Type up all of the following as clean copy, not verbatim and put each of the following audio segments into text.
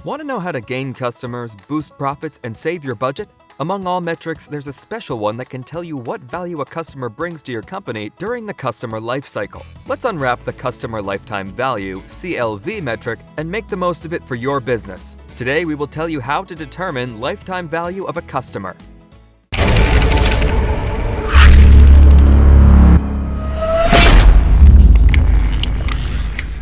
Want to know how to gain customers, boost profits, and save your budget? Among all metrics, there's a special one that can tell you what value a customer brings to your company during the customer life cycle. Let's unwrap the Customer Lifetime Value (CLV) metric and make the most of it for your business. Today, we will tell you how to determine lifetime value of a customer.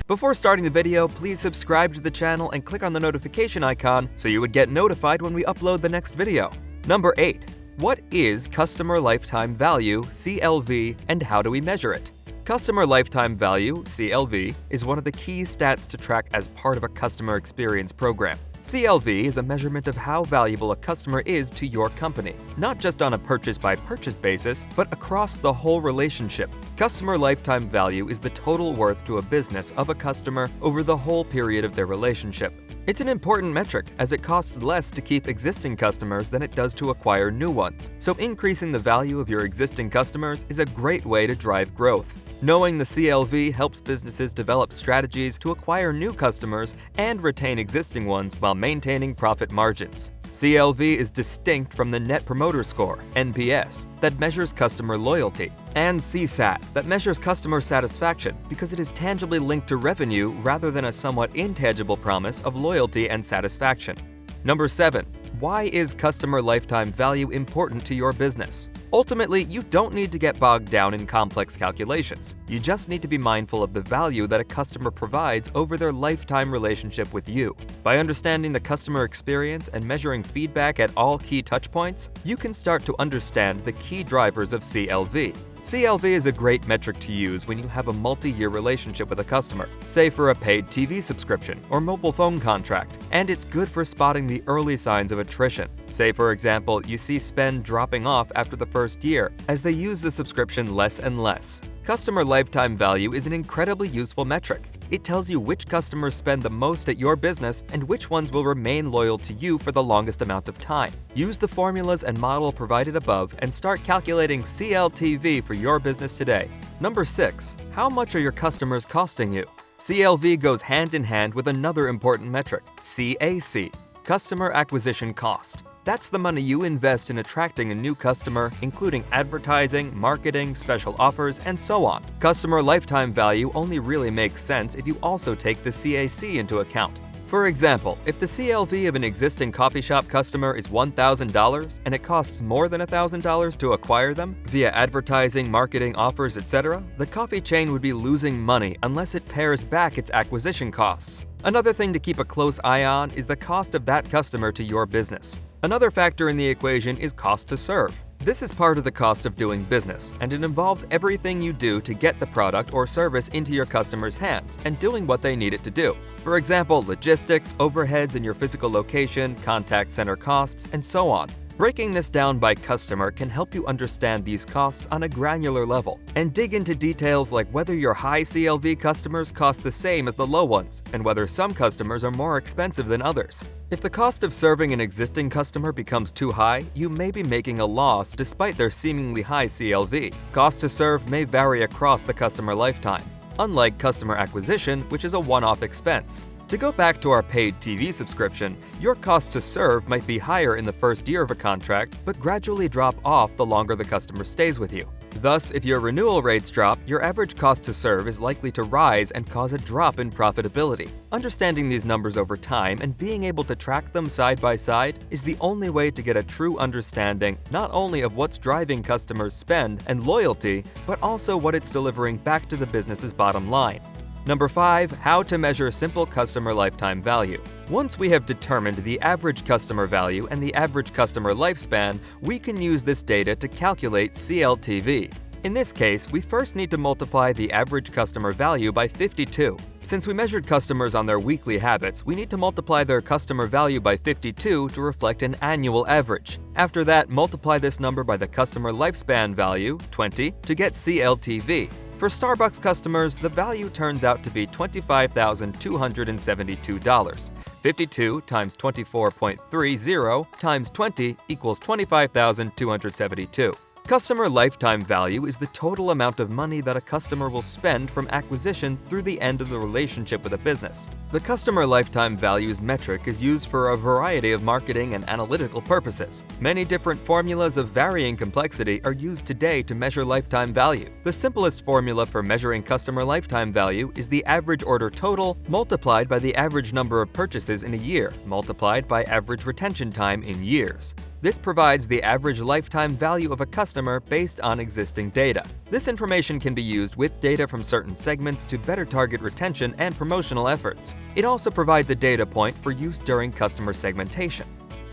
Before starting the video, please subscribe to the channel and click on the notification icon so you would get notified when we upload the next video. Number 8. What is Customer Lifetime Value (CLV) and how do we measure it? Customer Lifetime Value (CLV) is one of the key stats to track as part of a customer experience program. CLV is a measurement of how valuable a customer is to your company, not just on a purchase-by-purchase basis, but across the whole relationship. Customer lifetime value is the total worth to a business of a customer over the whole period of their relationship. It's an important metric as it costs less to keep existing customers than it does to acquire new ones, so increasing the value of your existing customers is a great way to drive growth. Knowing the CLV helps businesses develop strategies to acquire new customers and retain existing ones while maintaining profit margins. CLV is distinct from the Net Promoter Score (NPS) that measures customer loyalty, and CSAT that measures customer satisfaction because it is tangibly linked to revenue rather than a somewhat intangible promise of loyalty and satisfaction. Number 7. Why is customer lifetime value important to your business? Ultimately, you don't need to get bogged down in complex calculations. You just need to be mindful of the value that a customer provides over their lifetime relationship with you. By understanding the customer experience and measuring feedback at all key touchpoints, you can start to understand the key drivers of CLV. CLV is a great metric to use when you have a multi-year relationship with a customer, say for a paid TV subscription or mobile phone contract, and it's good for spotting the early signs of attrition. Say, for example, you see spend dropping off after the first year as they use the subscription less and less. Customer lifetime value is an incredibly useful metric. It tells you which customers spend the most at your business and which ones will remain loyal to you for the longest amount of time. Use the formulas and model provided above and start calculating CLTV for your business today. Number 6. How much are your customers costing you? CLV goes hand in hand with another important metric, CAC, Customer Acquisition Cost. That's the money you invest in attracting a new customer, including advertising, marketing, special offers, and so on. Customer lifetime value only really makes sense if you also take the CAC into account. For example, if the CLV of an existing coffee shop customer is $1,000 and it costs more than $1,000 to acquire them via advertising, marketing, offers, etc., the coffee chain would be losing money unless it pares back its acquisition costs. Another thing to keep a close eye on is the cost of that customer to your business. Another factor in the equation is cost to serve. This is part of the cost of doing business, and it involves everything you do to get the product or service into your customers' hands and doing what they need it to do. For example, logistics, overheads in your physical location, contact center costs, and so on. Breaking this down by customer can help you understand these costs on a granular level and dig into details like whether your high CLV customers cost the same as the low ones and whether some customers are more expensive than others. If the cost of serving an existing customer becomes too high, you may be making a loss despite their seemingly high CLV. Cost to serve may vary across the customer lifetime, unlike customer acquisition, which is a one-off expense. To go back to our paid TV subscription, your cost to serve might be higher in the first year of a contract, but gradually drop off the longer the customer stays with you. Thus, if your renewal rates drop, your average cost to serve is likely to rise and cause a drop in profitability. Understanding these numbers over time and being able to track them side by side is the only way to get a true understanding not only of what's driving customers' spend and loyalty, but also what it's delivering back to the business's bottom line. Number 5. How to measure simple customer lifetime value. Once we have determined the average customer value and the average customer lifespan, we can use this data to calculate CLTV. In this case, we first need to multiply the average customer value by 52. Since we measured customers on their weekly habits, we need to multiply their customer value by 52 to reflect an annual average. After that, multiply this number by the customer lifespan value, 20, to get CLTV. For Starbucks customers, the value turns out to be $25,272. 52 times 24.30 times 20 equals $25,272. Customer lifetime value is the total amount of money that a customer will spend from acquisition through the end of the relationship with a business. The customer lifetime values metric is used for a variety of marketing and analytical purposes. Many different formulas of varying complexity are used today to measure lifetime value. The simplest formula for measuring customer lifetime value is the average order total multiplied by the average number of purchases in a year multiplied by average retention time in years. This provides the average lifetime value of a customer based on existing data. This information can be used with data from certain segments to better target retention and promotional efforts. It also provides a data point for use during customer segmentation.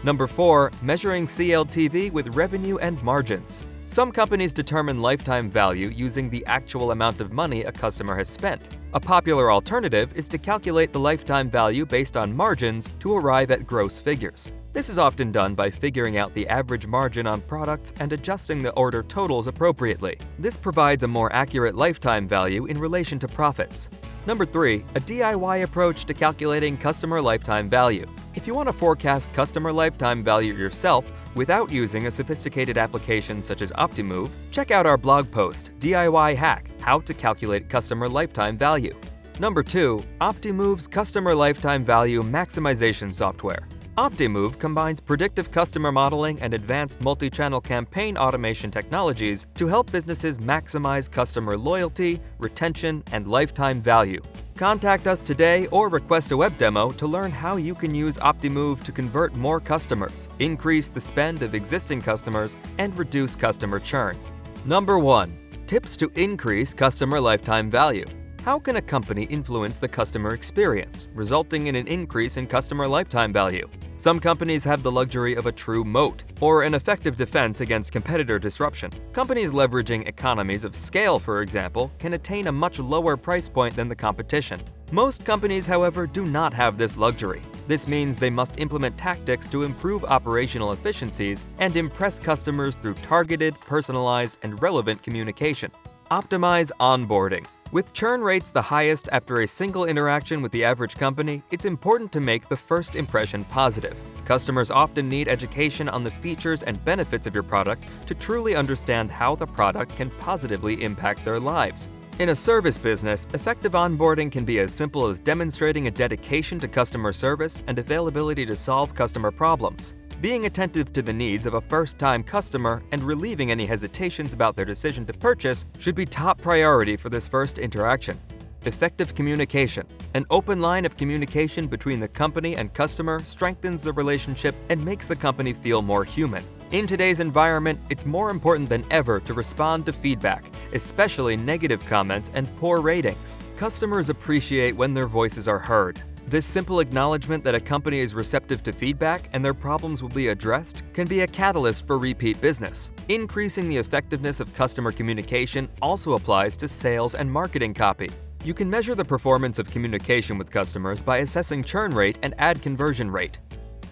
Number 4. Measuring CLTV with revenue and margins. Some companies determine lifetime value using the actual amount of money a customer has spent. A popular alternative is to calculate the lifetime value based on margins to arrive at gross figures. This is often done by figuring out the average margin on products and adjusting the order totals appropriately. This provides a more accurate lifetime value in relation to profits. Number 3. A DIY approach to calculating customer lifetime value. If you want to forecast customer lifetime value yourself without using a sophisticated application such as Optimove, check out our blog post, DIY Hack: How to Calculate Customer Lifetime Value. Number 2. Optimove's Customer Lifetime Value Maximization Software. Optimove combines predictive customer modeling and advanced multi-channel campaign automation technologies to help businesses maximize customer loyalty, retention, and lifetime value. Contact us today or request a web demo to learn how you can use Optimove to convert more customers, increase the spend of existing customers, and reduce customer churn. Number 1. Tips to increase customer lifetime value. How can a company influence the customer experience, resulting in an increase in customer lifetime value? Some companies have the luxury of a true moat, or an effective defense against competitor disruption. Companies leveraging economies of scale, for example, can attain a much lower price point than the competition. Most companies, however, do not have this luxury. This means they must implement tactics to improve operational efficiencies and impress customers through targeted, personalized, and relevant communication. Optimize onboarding. With churn rates the highest after a single interaction with the average company, it's important to make the first impression positive. Customers often need education on the features and benefits of your product to truly understand how the product can positively impact their lives. In a service business, effective onboarding can be as simple as demonstrating a dedication to customer service and availability to solve customer problems. Being attentive to the needs of a first-time customer and relieving any hesitations about their decision to purchase should be top priority for this first interaction. Effective communication. An open line of communication between the company and customer strengthens the relationship and makes the company feel more human. In today's environment, it's more important than ever to respond to feedback, especially negative comments and poor ratings. Customers appreciate when their voices are heard. This simple acknowledgement that a company is receptive to feedback and their problems will be addressed can be a catalyst for repeat business. Increasing the effectiveness of customer communication also applies to sales and marketing copy. You can measure the performance of communication with customers by assessing churn rate and ad conversion rate.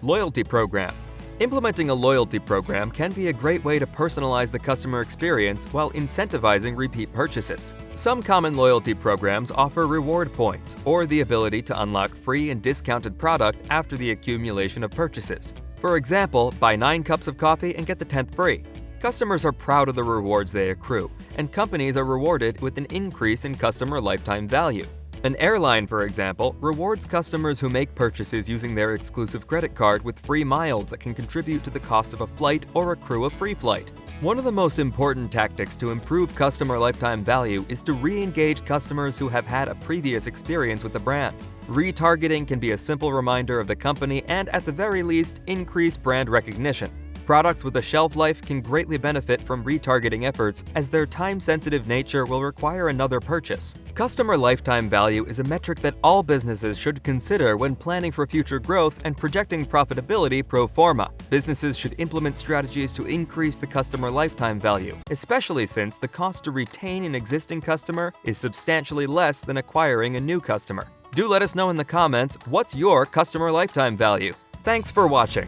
Loyalty program. Implementing a loyalty program can be a great way to personalize the customer experience while incentivizing repeat purchases. Some common loyalty programs offer reward points or the ability to unlock free and discounted product after the accumulation of purchases. For example, buy 9 cups of coffee and get the 10th free. Customers are proud of the rewards they accrue, and companies are rewarded with an increase in customer lifetime value. An airline, for example, rewards customers who make purchases using their exclusive credit card with free miles that can contribute to the cost of a flight or accrue a free flight. One of the most important tactics to improve customer lifetime value is to re-engage customers who have had a previous experience with the brand. Retargeting can be a simple reminder of the company and, at the very least, increase brand recognition. Products with a shelf life can greatly benefit from retargeting efforts, as their time-sensitive nature will require another purchase. Customer lifetime value is a metric that all businesses should consider when planning for future growth and projecting profitability pro forma. Businesses should implement strategies to increase the customer lifetime value, especially since the cost to retain an existing customer is substantially less than acquiring a new customer. Do let us know in the comments, what's your customer lifetime value? Thanks for watching.